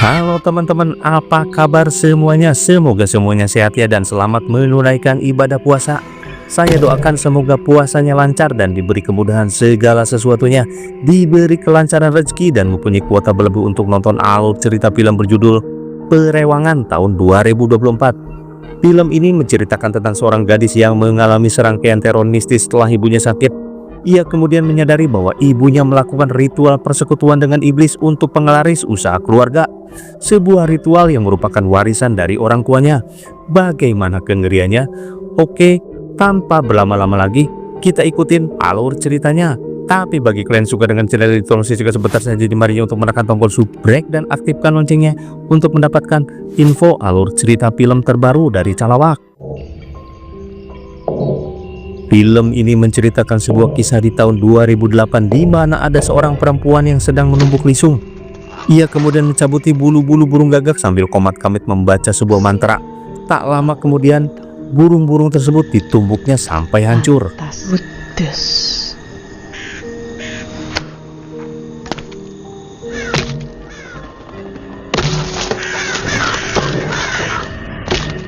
Halo teman-teman, apa kabar semuanya? Semoga semuanya sehat ya dan selamat menunaikan ibadah puasa. Saya doakan semoga puasanya lancar dan diberi kemudahan segala sesuatunya, diberi kelancaran rezeki dan mempunyai kuota berlebih untuk nonton alur cerita film berjudul Perewangan tahun 2024. Film ini menceritakan tentang seorang gadis yang mengalami serangkaian teror mistis setelah ibunya sakit. Ia kemudian menyadari bahwa ibunya melakukan ritual persekutuan dengan iblis untuk penglaris usaha keluarga. Sebuah ritual yang merupakan warisan dari orang tuanya. Bagaimana kengeriannya? Oke, tanpa berlama-lama lagi, kita ikutin alur ceritanya. Tapi bagi kalian suka dengan channel ini, tolong juga sebentar saja dimari untuk menekan tombol subscribe dan aktifkan loncengnya untuk mendapatkan info alur cerita film terbaru dari Calawak. Film ini menceritakan sebuah kisah di tahun 2008 di mana ada seorang perempuan yang sedang menumbuk lisung. Ia kemudian mencabuti bulu-bulu burung gagak sambil komat-kamit membaca sebuah mantra. Tak lama kemudian, burung-burung tersebut ditumbuknya sampai hancur.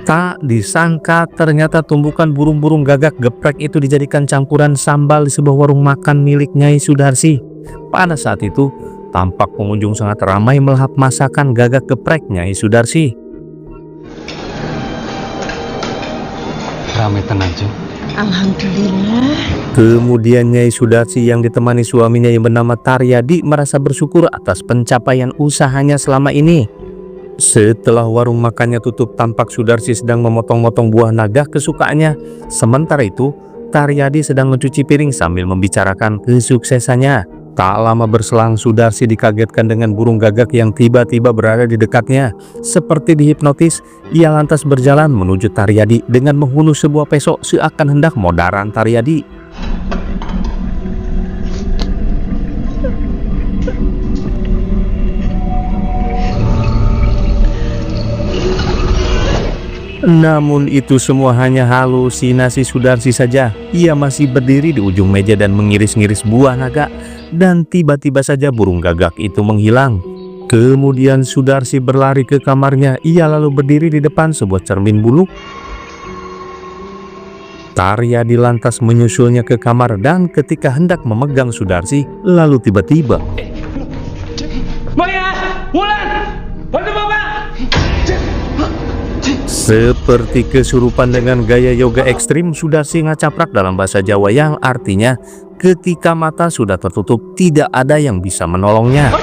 Tak disangka ternyata tumbukan burung-burung gagak geprek itu dijadikan campuran sambal di sebuah warung makan milik Nyai Sudarsi. Pada saat itu, tampak pengunjung sangat ramai melahap masakan gagak geprek Nyai Sudarsi. Ramai tenang, Jeng. Alhamdulillah. Kemudian Nyai Sudarsi yang ditemani suaminya yang bernama Taryadi merasa bersyukur atas pencapaian usahanya selama ini. Setelah warung makannya tutup, tampak Sudarsi sedang memotong-motong buah naga kesukaannya. Sementara itu, Taryadi sedang mencuci piring sambil membicarakan kesuksesannya. Tak lama berselang, Sudarsi dikagetkan dengan burung gagak yang tiba-tiba berada di dekatnya. Seperti dihipnotis, ia lantas berjalan menuju Taryadi dengan menghunus sebuah pesok seakan hendak modaran Taryadi. Namun itu semua hanya halusinasi Sudarsi saja. Ia masih berdiri di ujung meja dan mengiris-ngiris buah naga. Dan tiba-tiba saja burung gagak itu menghilang. Kemudian Sudarsi berlari ke kamarnya. Ia lalu berdiri di depan sebuah cermin bulu. Taryadi lantas menyusulnya ke kamar dan ketika hendak memegang Sudarsi, lalu tiba-tiba Maya! Wulan! Bantu Bapak! seperti kesurupan dengan gaya yoga ekstrim, Sudarsi ngacaprak dalam bahasa Jawa yang artinya ketika mata sudah tertutup tidak ada yang bisa menolongnya.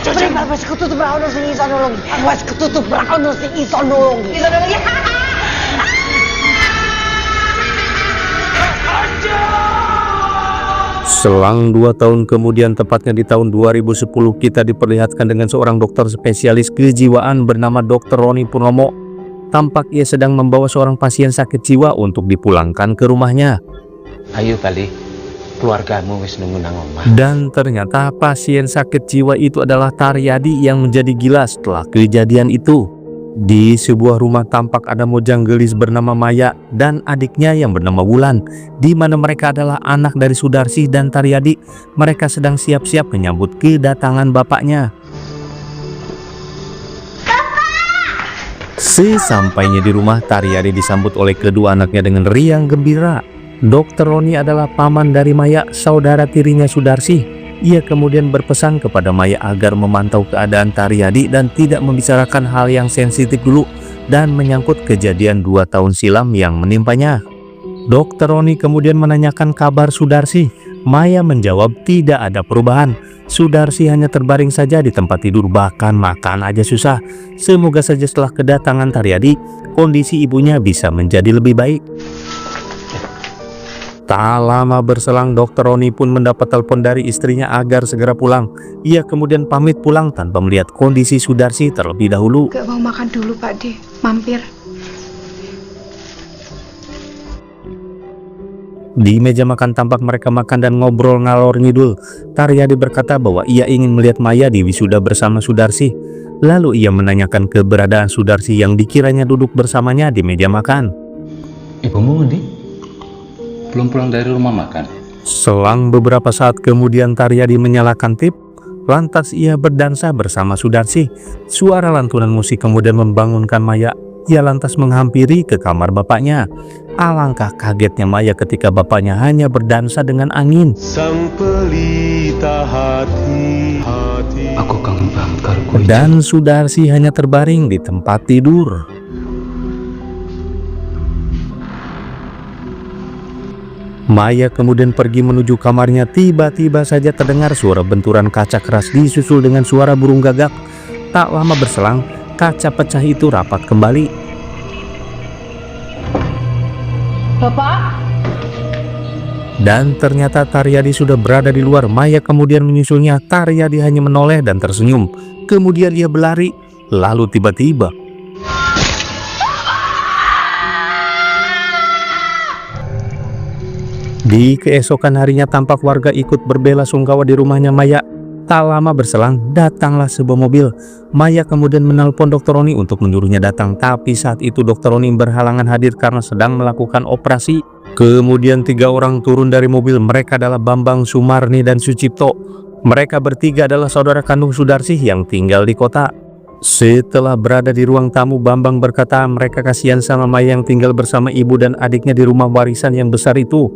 Selang 2 tahun kemudian, tepatnya di tahun 2010, kita diperlihatkan dengan seorang dokter spesialis kejiwaan bernama Dr. Roni Purnomo. Tampak ia sedang membawa seorang pasien sakit jiwa untuk dipulangkan ke rumahnya. Ayo kali, keluargamu wis nunggu nang omah. Dan ternyata pasien sakit jiwa itu adalah Taryadi yang menjadi gila setelah kejadian itu. Di sebuah rumah tampak ada mojang gelis bernama Maya dan adiknya yang bernama Wulan, di mana mereka adalah anak dari Sudarsi dan Taryadi. Mereka sedang siap-siap menyambut kedatangan bapaknya. Sesampainya di rumah, Taryadi disambut oleh kedua anaknya dengan riang gembira. Dr. Roni adalah paman dari Maya, saudara tirinya Sudarsi. Ia kemudian berpesan kepada Maya agar memantau keadaan Taryadi dan tidak membicarakan hal yang sensitif dulu dan menyangkut kejadian 2 tahun silam yang menimpanya. Dr. Roni kemudian menanyakan kabar Sudarsi. Maya menjawab tidak ada perubahan. Sudarsi hanya terbaring saja di tempat tidur, bahkan makan aja susah. Semoga saja setelah kedatangan Taryadi, kondisi ibunya bisa menjadi lebih baik. Tak lama berselang, Dr. Roni pun mendapat telepon dari istrinya agar segera pulang. Ia kemudian pamit pulang tanpa melihat kondisi Sudarsi terlebih dahulu. Gak mau makan dulu Pak D, mampir. Di meja makan tampak mereka makan dan ngobrol ngalor ngidul. Taryadi berkata bahwa ia ingin melihat Maya di wisuda bersama Sudarsi. Lalu ia menanyakan keberadaan Sudarsi yang dikiranya duduk bersamanya di meja makan. Ibumu ngendi? Belum pulang dari rumah makan. Selang beberapa saat kemudian, Taryadi menyalakan tip. Lantas ia berdansa bersama Sudarsi. Suara lantunan musik kemudian membangunkan Maya. Ia lantas menghampiri ke kamar bapaknya. Alangkah kagetnya Maya ketika bapaknya hanya berdansa dengan angin. Sang pelita hati. Aku kangen banget karo kowe. Dan Sudarsi hanya terbaring di tempat tidur. Maya kemudian pergi menuju kamarnya. Tiba-tiba saja terdengar suara benturan kaca keras disusul dengan suara burung gagak. Tak lama berselang, kaca pecah itu rapat kembali. Bapak? Dan ternyata Taryadi sudah berada di luar. Maya kemudian menyusulnya. Taryadi hanya menoleh dan tersenyum. Kemudian ia berlari. Lalu tiba-tiba di keesokan harinya tampak warga ikut berbela-sungkawa di rumahnya Maya. Tak lama berselang, datanglah sebuah mobil. Maya kemudian menelpon Dr. Roni untuk menyuruhnya datang. Tapi saat itu Dr. Roni berhalangan hadir karena sedang melakukan operasi. Kemudian 3 orang turun dari mobil. Mereka adalah Bambang, Sumarni, dan Sucipto. Mereka bertiga adalah saudara kandung Sudarsi yang tinggal di kota. Setelah berada di ruang tamu, Bambang berkata mereka kasihan sama Maya yang tinggal bersama ibu dan adiknya di rumah warisan yang besar itu.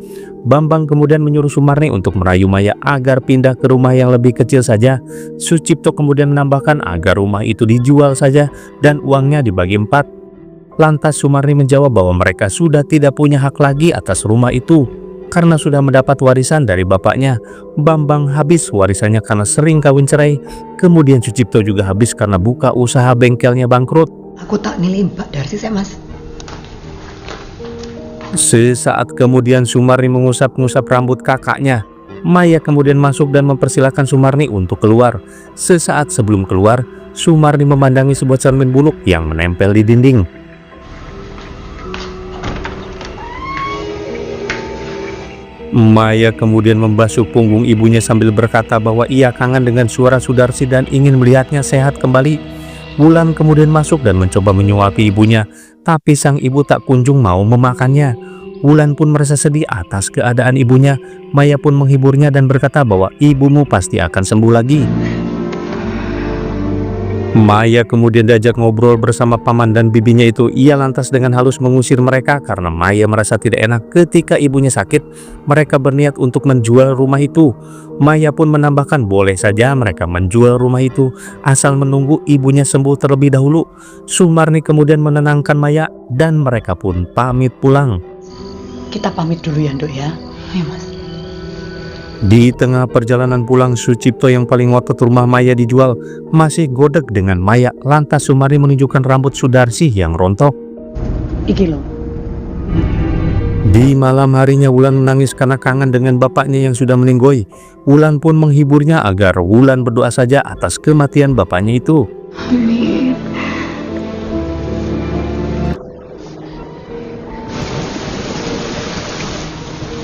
Bambang kemudian menyuruh Sumarni untuk merayu Maya agar pindah ke rumah yang lebih kecil saja. Sucipto kemudian menambahkan agar rumah itu dijual saja dan uangnya dibagi 4. Lantas Sumarni menjawab bahwa mereka sudah tidak punya hak lagi atas rumah itu karena sudah mendapat warisan dari bapaknya. Bambang habis warisannya karena sering kawin cerai. Kemudian Sucipto juga habis karena buka usaha bengkelnya bangkrut. Aku tak nilai Mbak Darsi saya mas. Sesaat kemudian Sumarni mengusap-ngusap rambut kakaknya. Maya kemudian masuk dan mempersilahkan Sumarni untuk keluar. Sesaat sebelum keluar, Sumarni memandangi sebuah cermin buluk yang menempel di dinding. Maya kemudian membasuh punggung ibunya sambil berkata bahwa ia kangen dengan suara Sudarsi dan ingin melihatnya sehat kembali. Wulan kemudian masuk dan mencoba menyuapi ibunya, tapi sang ibu tak kunjung mau memakannya. Wulan pun merasa sedih atas keadaan ibunya. Maya pun menghiburnya dan berkata bahwa ibumu pasti akan sembuh lagi. Maya kemudian diajak ngobrol bersama paman dan bibinya itu. Ia lantas dengan halus mengusir mereka karena Maya merasa tidak enak ketika ibunya sakit. Mereka berniat untuk menjual rumah itu. Maya pun menambahkan boleh saja mereka menjual rumah itu asal menunggu ibunya sembuh terlebih dahulu. Sumarni kemudian menenangkan Maya dan mereka pun pamit pulang. Kita pamit dulu ya Nduk ya. Ayo mas. Di tengah perjalanan pulang, Sucipto yang paling ngotot rumah Maya dijual masih godek dengan Maya. Lantas Sumarni menunjukkan rambut Sudarsi yang rontok. Iki loh. Di malam harinya Wulan menangis karena kangen dengan bapaknya yang sudah meninggoy. Wulan pun menghiburnya agar Wulan berdoa saja atas kematian bapaknya itu. Amin.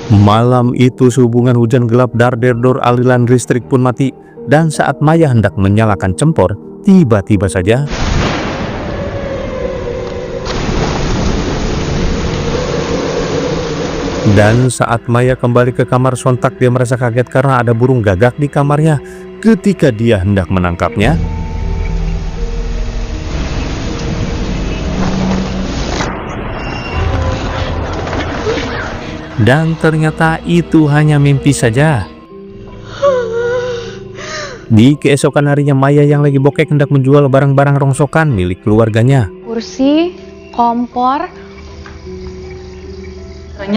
Malam itu sehubungan hujan gelap, darderdor aliran listrik pun mati. Dan saat Maya hendak menyalakan cempor, tiba-tiba saja dan saat Maya kembali ke kamar, sontak dia merasa kaget karena ada burung gagak di kamarnya. Ketika dia hendak menangkapnya, dan ternyata itu hanya mimpi saja. Di keesokan harinya, Maya yang lagi bokek hendak menjual barang-barang rongsokan milik keluarganya. Kursi, kompor,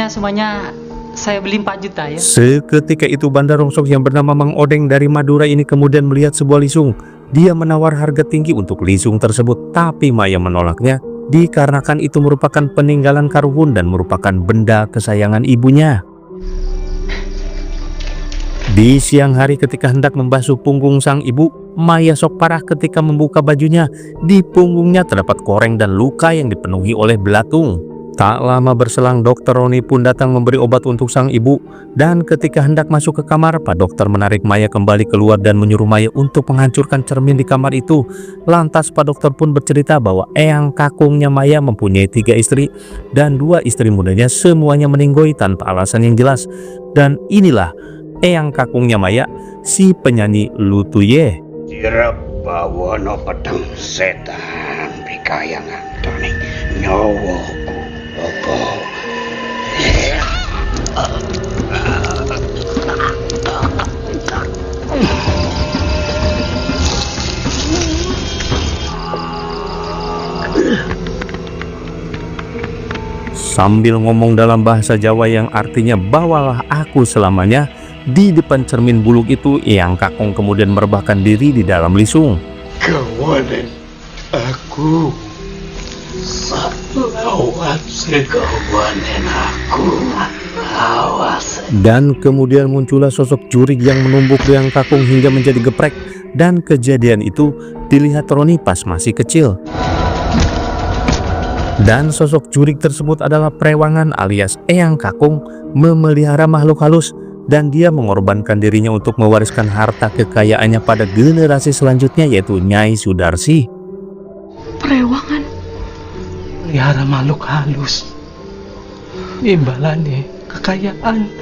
semuanya saya beli 4 juta ya. Seketika itu bandar rongsok yang bernama Mang Odeng dari Madura ini kemudian melihat sebuah lisung. Dia menawar harga tinggi untuk lisung tersebut, tapi Maya menolaknya dikarenakan itu merupakan peninggalan Karuhun dan merupakan benda kesayangan ibunya. Di siang hari ketika hendak membasuh punggung sang ibu, Maya sok parah ketika membuka bajunya. Di punggungnya terdapat koreng dan luka yang dipenuhi oleh belatung. Tak lama berselang, Dokter Roni pun datang memberi obat untuk sang ibu. Dan ketika hendak masuk ke kamar, Pak Dokter menarik Maya kembali keluar dan menyuruh Maya untuk menghancurkan cermin di kamar itu. Lantas Pak Dokter pun bercerita bahwa eyang kakungnya Maya mempunyai 3 istri dan 2 istri mudanya semuanya meninggoy tanpa alasan yang jelas. Dan inilah eyang kakungnya Maya, si penyanyi Lutuye. Sirap bawono pedang setan pikayangan tani nyawaku apa. Sambil ngomong dalam bahasa Jawa yang artinya bawalah aku selamanya, di depan cermin buluk itu eyang kakung kemudian merebahkan diri di dalam lisung. Kawanan aku lawan kawanan aku awas. Dan kemudian muncullah sosok jurig yang menumbuk eyang kakung hingga menjadi geprek. Dan kejadian itu dilihat Roni pas masih kecil. Dan sosok jurig tersebut adalah Prewangan alias eyang kakung memelihara makhluk halus, dan dia mengorbankan dirinya untuk mewariskan harta kekayaannya pada generasi selanjutnya, yaitu Nyai Sudarsi. Prewangan. Pelihara makhluk halus. Imbalannya kekayaan.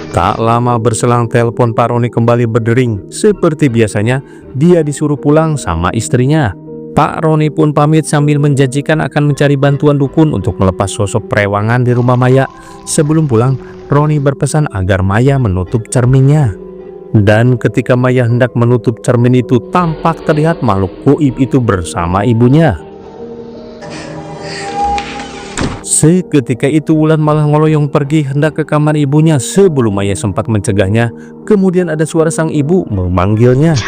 Tak lama berselang telepon Pak Roni kembali berdering. Seperti biasanya, dia disuruh pulang sama istrinya. Pak Roni pun pamit sambil menjanjikan akan mencari bantuan dukun untuk melepas sosok Prewangan di rumah Maya. Sebelum pulang, Roni berpesan agar Maya menutup cerminnya. Dan ketika Maya hendak menutup cermin itu, tampak terlihat makhluk goib itu bersama ibunya. Seketika itu Wulan malah ngeloyong pergi hendak ke kamar ibunya. Sebelum Maya sempat mencegahnya, kemudian ada suara sang ibu memanggilnya.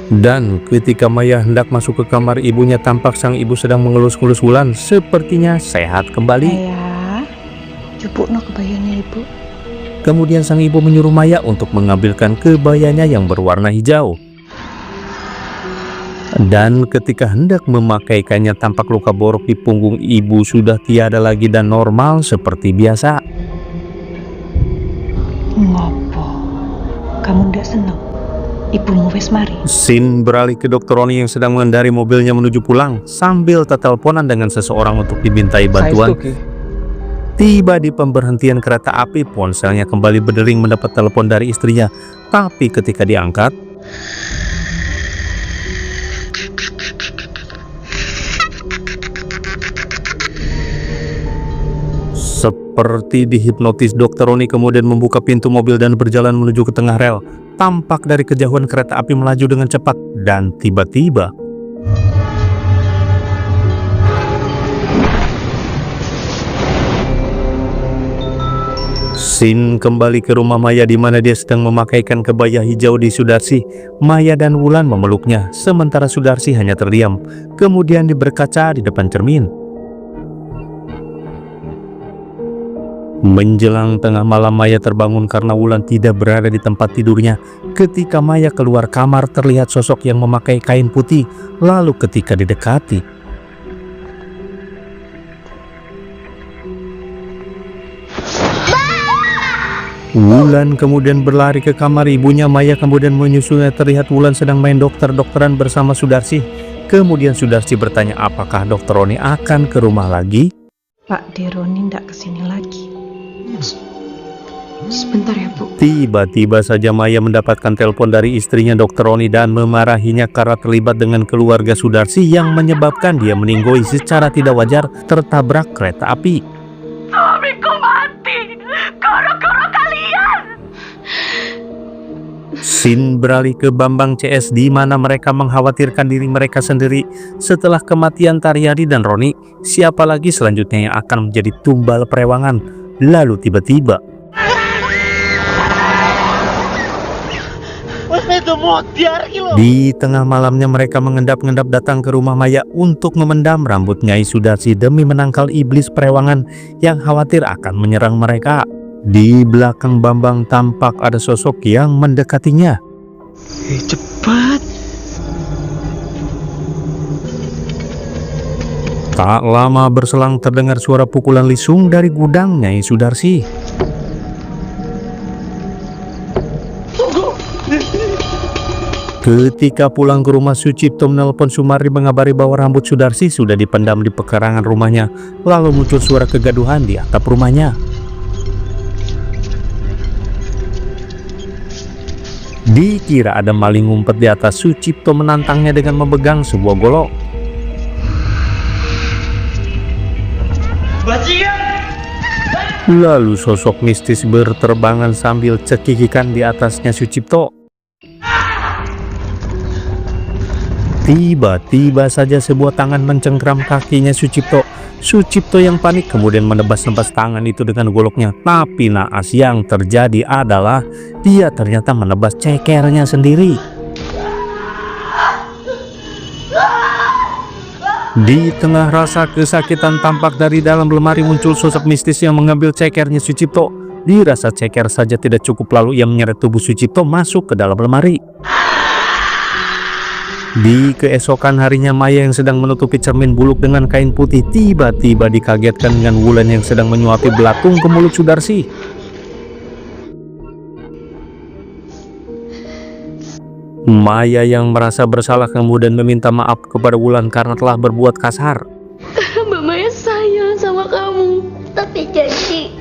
Dan ketika Maya hendak masuk ke kamar ibunya, tampak sang ibu sedang mengelus-ngelus Wulan, sepertinya sehat kembali. Maya, jupukno kebayanya ibu. Kemudian sang ibu menyuruh Maya untuk mengambilkan kebayanya yang berwarna hijau. Dan ketika hendak memakaikannya, tampak luka borok di punggung ibu sudah tiada lagi dan normal seperti biasa. Ngopo? Kamu ndak seneng? Ibumu wis mari. Sin beralih ke Dokter Roni yang sedang mengendari mobilnya menuju pulang sambil teteleponan dengan seseorang untuk dimintai bantuan. Tiba di pemberhentian kereta api, ponselnya kembali berdering mendapat telepon dari istrinya. Tapi ketika diangkat, seperti dihipnotis, Dokter Roni kemudian membuka pintu mobil dan berjalan menuju ke tengah rel. Tampak dari kejauhan kereta api melaju dengan cepat dan tiba-tiba Sin kembali ke rumah Maya di mana dia sedang memakaikan kebaya hijau di Sudarsi. Maya dan Wulan memeluknya, sementara Sudarsi hanya terdiam. Kemudian dia berkaca di depan cermin. Menjelang tengah malam, Maya terbangun karena Wulan tidak berada di tempat tidurnya. Ketika Maya keluar kamar, terlihat sosok yang memakai kain putih. Lalu ketika didekati, Wulan kemudian berlari ke kamar ibunya. Maya kemudian menyusulnya. Terlihat Wulan sedang main dokter-dokteran bersama Sudarsi. Kemudian Sudarsi bertanya apakah Dokter Roni akan ke rumah lagi. Pak Deroni ndak kesini lagi. Sebentar ya Bu. Tiba-tiba saja Maya mendapatkan telepon dari istrinya Dokter Roni dan memarahinya karena terlibat dengan keluarga Sudarsi yang menyebabkan dia meninggoy secara tidak wajar tertabrak kereta api. Suamiku mati gara-gara kalian. Sin beralih ke Bambang CS di mana mereka mengkhawatirkan diri mereka sendiri setelah kematian Taryadi dan Roni. Siapa lagi selanjutnya yang akan menjadi tumbal Prewangan? Lalu tiba-tiba di tengah malamnya mereka mengendap-endap datang ke rumah Maya untuk memendam rambut Nyai Sudarsi demi menangkal iblis Prewangan yang khawatir akan menyerang mereka. Di belakang Bambang tampak ada sosok yang mendekatinya. Cepat. Tak lama berselang terdengar suara pukulan lisung dari gudang Nyai Sudarsi. Ketika pulang ke rumah, Sucipto menelpon Sumarni mengabari bahwa rambut Sudarsi sudah dipendam di pekarangan rumahnya. Lalu muncul suara kegaduhan di atap rumahnya. Dikira ada maling ngumpet di atas, Sucipto menantangnya dengan memegang sebuah golok. Lalu sosok mistis berterbangan sambil cekikikan di atasnya Sucipto. Tiba-tiba saja sebuah tangan mencengkram kakinya Sucipto. Sucipto yang panik kemudian menebas-nebas tangan itu dengan goloknya. Tapi naas yang terjadi adalah dia ternyata menebas cekernya sendiri. Di tengah rasa kesakitan, tampak dari dalam lemari muncul sosok mistis yang mengambil cekernya Sucipto. Dirasa ceker saja tidak cukup, lalu ia menyeret tubuh Sucipto masuk ke dalam lemari. Di keesokan harinya, Maya yang sedang menutupi cermin buluk dengan kain putih tiba-tiba dikagetkan dengan Wulan yang sedang menyuapi belatung ke mulut Sudarsi. Maya yang merasa bersalah kemudian meminta maaf kepada Wulan karena telah berbuat kasar. Mbak Maya sayang sama kamu, tapi janji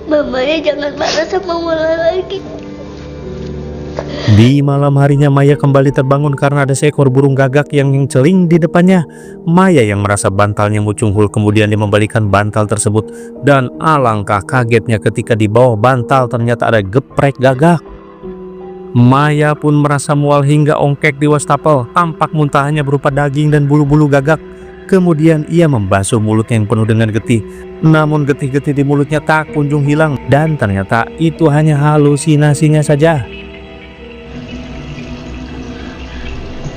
Mbak Maya jangan marah sama Wulan lagi. Di malam harinya, Maya kembali terbangun karena ada seekor burung gagak yang celing di depannya. Maya yang merasa bantalnya mucunghul kemudian dia membalikan bantal tersebut, dan alangkah kagetnya ketika di bawah bantal ternyata ada geprek gagak. Maya pun merasa mual hingga ongkek di wastafel. Tampak muntahannya berupa daging dan bulu-bulu gagak. Kemudian ia membasuh mulutnya yang penuh dengan getih. Namun getih-getih di mulutnya tak kunjung hilang, dan ternyata itu hanya halusinasinya saja.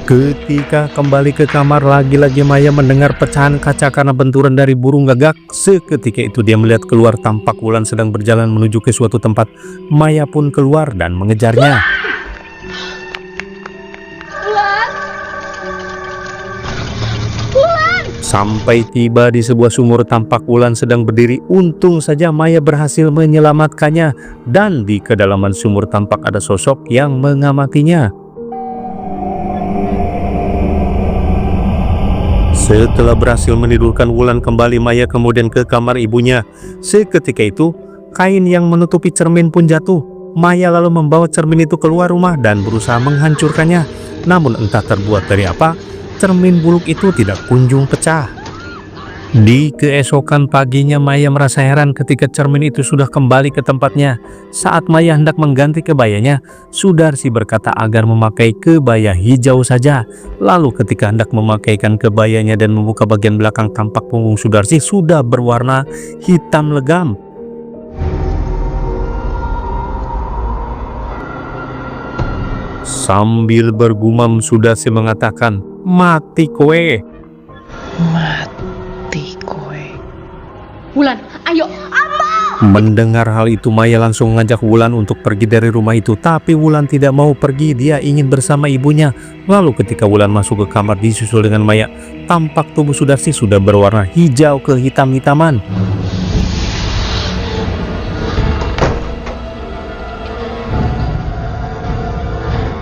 Ketika kembali ke kamar, lagi-lagi Maya mendengar pecahan kaca karena benturan dari burung gagak. Seketika itu dia melihat keluar, tampak Wulan sedang berjalan menuju ke suatu tempat. Maya pun keluar dan mengejarnya. Sampai tiba di sebuah sumur, tampak Wulan sedang berdiri. Untung saja Maya berhasil menyelamatkannya, dan di kedalaman sumur tampak ada sosok yang mengamatinya. Setelah berhasil menidurkan Wulan kembali, Maya kemudian ke kamar ibunya. Seketika itu, kain yang menutupi cermin pun jatuh. Maya lalu membawa cermin itu keluar rumah dan berusaha menghancurkannya. Namun entah terbuat dari apa, cermin buluk itu tidak kunjung pecah. Di keesokan paginya, Maya merasa heran ketika cermin itu sudah kembali ke tempatnya. Saat Maya hendak mengganti kebayanya, Sudarsi berkata agar memakai kebaya hijau saja. Lalu ketika hendak memakaikan kebayanya dan membuka bagian belakang, tampak punggung Sudarsi sudah berwarna hitam legam. Sambil bergumam, Sudarsi mengatakan, "Mati kowe." Wulan, ayo. Mendengar hal itu, Maya langsung mengajak Wulan untuk pergi dari rumah itu. Tapi Wulan tidak mau pergi, dia ingin bersama ibunya. Lalu ketika Wulan masuk ke kamar disusul dengan Maya, tampak tubuh Sudarsi sudah berwarna hijau kehitam-hitaman.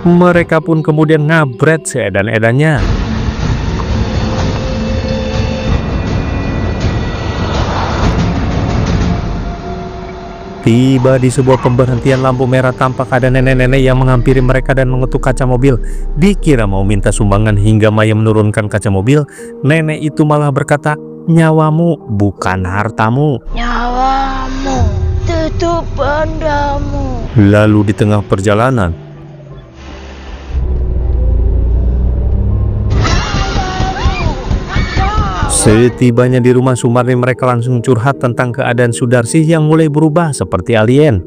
Mereka pun kemudian ngabret seedan-edannya. Tiba di sebuah pemberhentian lampu merah, tampak ada nenek-nenek yang menghampiri mereka dan mengetuk kaca mobil. Dikira mau minta sumbangan hingga Maya menurunkan kaca mobil, nenek itu malah berkata, "Nyawamu bukan hartamu. Nyawamu tutup bandamu." Lalu di tengah perjalanan, setibanya di rumah Sumarni, mereka langsung curhat tentang keadaan Sudarsi yang mulai berubah seperti alien.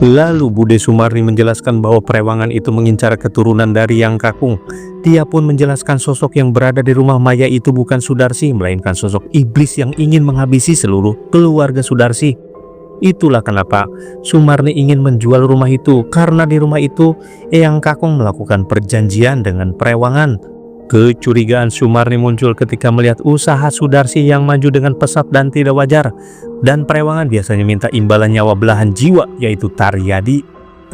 Lalu Bude Sumarni menjelaskan bahwa perewangan itu mengincar keturunan dari Yang Kakung. Dia pun menjelaskan sosok yang berada di rumah Maya itu bukan Sudarsi, melainkan sosok iblis yang ingin menghabisi seluruh keluarga Sudarsi. Itulah kenapa Sumarni ingin menjual rumah itu, karena di rumah itu Eyang Kakung melakukan perjanjian dengan perewangan. Kecurigaan Sumarni muncul ketika melihat usaha Sudarsi yang maju dengan pesat dan tidak wajar. Dan perewangan biasanya minta imbalan nyawa belahan jiwa, yaitu Taryadi.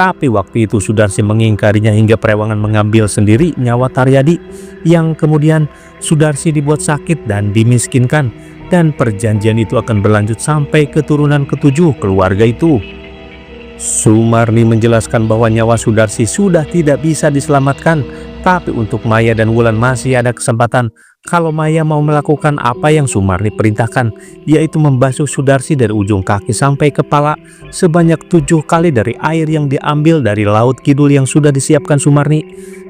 Tapi waktu itu Sudarsi mengingkarinya hingga Prewangan mengambil sendiri nyawa Taryadi, yang kemudian Sudarsi dibuat sakit dan dimiskinkan, dan perjanjian itu akan berlanjut sampai keturunan ke-7 keluarga itu. Sumarni menjelaskan bahwa nyawa Sudarsi sudah tidak bisa diselamatkan, tapi untuk Maya dan Wulan masih ada kesempatan kalau Maya mau melakukan apa yang Sumarni perintahkan, yaitu membasuh Sudarsi dari ujung kaki sampai kepala sebanyak 7 kali dari air yang diambil dari Laut Kidul yang sudah disiapkan Sumarni.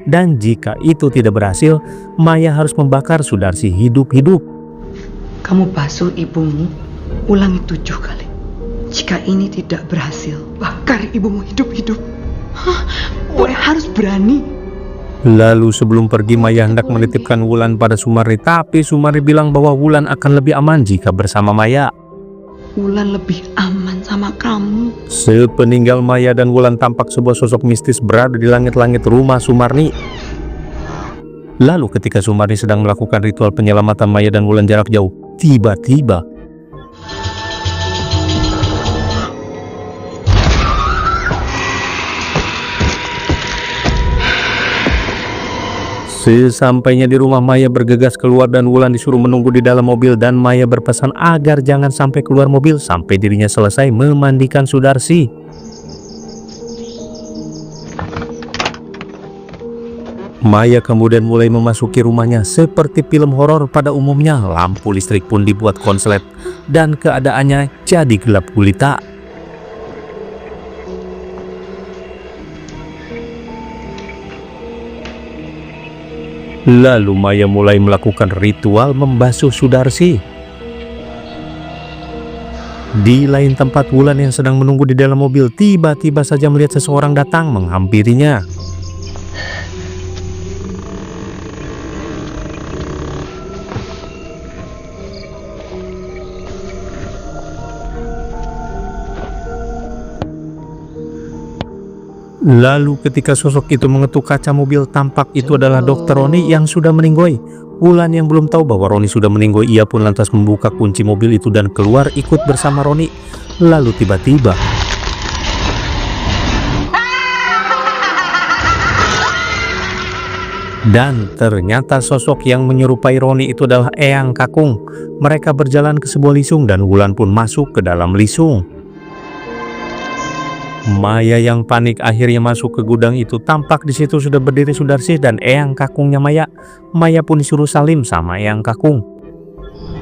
Dan jika itu tidak berhasil, Maya harus membakar Sudarsi hidup-hidup. Kamu basuh ibumu, ulangi 7 kali. Jika ini tidak berhasil, bakar ibumu hidup-hidup. Boleh harus berani. Lalu sebelum pergi, Maya hendak menitipkan Wulan pada Sumarni, tapi Sumarni bilang bahwa Wulan akan lebih aman jika bersama Maya. Wulan lebih aman sama kamu. Sepeninggal Maya dan Wulan, tampak sebuah sosok mistis berada di langit-langit rumah Sumarni. Lalu ketika Sumarni sedang melakukan ritual penyelamatan Maya dan Wulan jarak jauh, tiba-tiba sesampainya di rumah, Maya bergegas keluar dan Wulan disuruh menunggu di dalam mobil, dan Maya berpesan agar jangan sampai keluar mobil sampai dirinya selesai memandikan Sudarsi. Maya kemudian mulai memasuki rumahnya seperti film horor pada umumnya. Lampu listrik pun dibuat konslet dan keadaannya jadi gelap gulita. Lalu Maya mulai melakukan ritual membasuh Sudarsi. Di lain tempat, Wulan yang sedang menunggu di dalam mobil tiba-tiba saja melihat seseorang datang menghampirinya. Lalu ketika sosok itu mengetuk kaca mobil, tampak itu adalah Dokter Roni yang sudah meninggoy. Wulan yang belum tahu bahwa Roni sudah meninggoy, ia pun lantas membuka kunci mobil itu dan keluar ikut bersama Roni. Lalu tiba-tiba dan ternyata sosok yang menyerupai Roni itu adalah Eyang Kakung. Mereka berjalan ke sebuah lisung dan Wulan pun masuk ke dalam lisung. Maya yang panik akhirnya masuk ke gudang itu. Tampak di situ sudah berdiri Sudarsi dan Eyang Kakungnya Maya. Maya pun disuruh salim sama Eyang Kakung.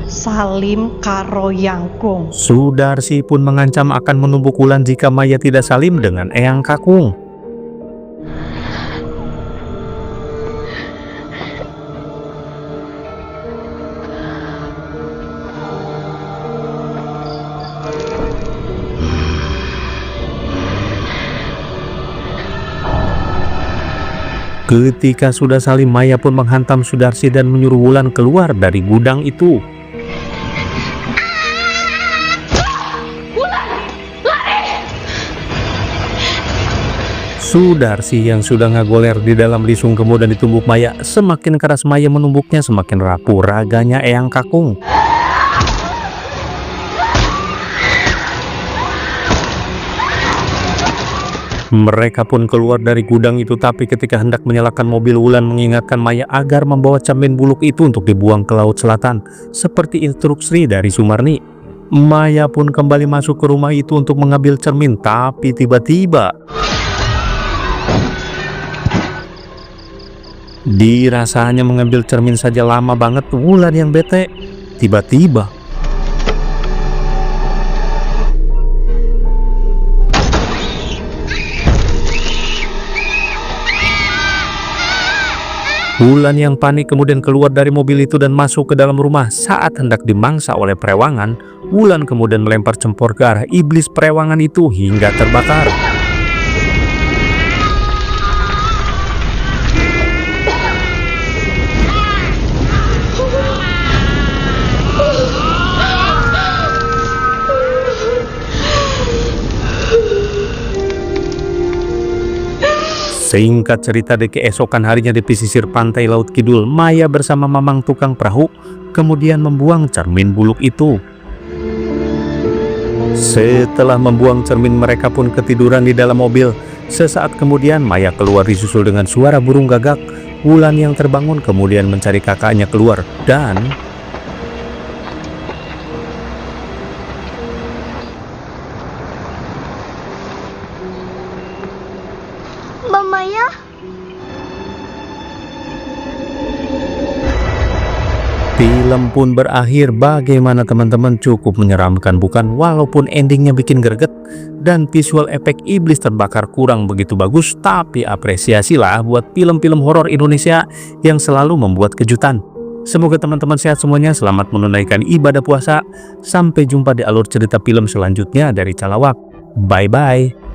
Salim karo Yangkung. Sudarsi pun mengancam akan menumbuk Wulan jika Maya tidak salim dengan Eyang Kakung. Ketika sudah salim, Maya pun menghantam Sudarsi dan menyuruh Wulan keluar dari gudang itu. Sudarsi yang sudah ngagoler di dalam lisung kemudian ditumbuk Maya. Semakin keras Maya menumbuknya, semakin rapuh raganya Eyang Kakung. Mereka pun keluar dari gudang itu, tapi ketika hendak menyalakan mobil, Wulan mengingatkan Maya agar membawa cermin buluk itu untuk dibuang ke Laut Selatan seperti instruksi dari Sumarni. Maya pun kembali masuk ke rumah itu untuk mengambil cermin, tapi tiba-tiba dirasanya mengambil cermin saja lama banget. Wulan yang bete. Tiba-tiba Wulan yang panik kemudian keluar dari mobil itu dan masuk ke dalam rumah. Saat hendak dimangsa oleh Prewangan, Wulan kemudian melempar cempor ke arah iblis Prewangan itu hingga terbakar. Singkat cerita, di keesokan harinya di pesisir pantai Laut Kidul, Maya bersama Mamang tukang perahu kemudian membuang cermin buluk itu. Setelah membuang cermin, mereka pun ketiduran di dalam mobil. Sesaat kemudian Maya keluar disusul dengan suara burung gagak. Wulan yang terbangun kemudian mencari kakaknya keluar dan Mbak Maya? film pun berakhir. Bagaimana teman-teman, cukup menyeramkan bukan? Walaupun endingnya bikin greget dan visual efek iblis terbakar kurang begitu bagus, tapi apresiasilah buat film-film horor Indonesia yang selalu membuat kejutan. Semoga teman-teman sehat semuanya, selamat menunaikan ibadah puasa. Sampai jumpa di alur cerita film selanjutnya dari Calawak. Bye-bye.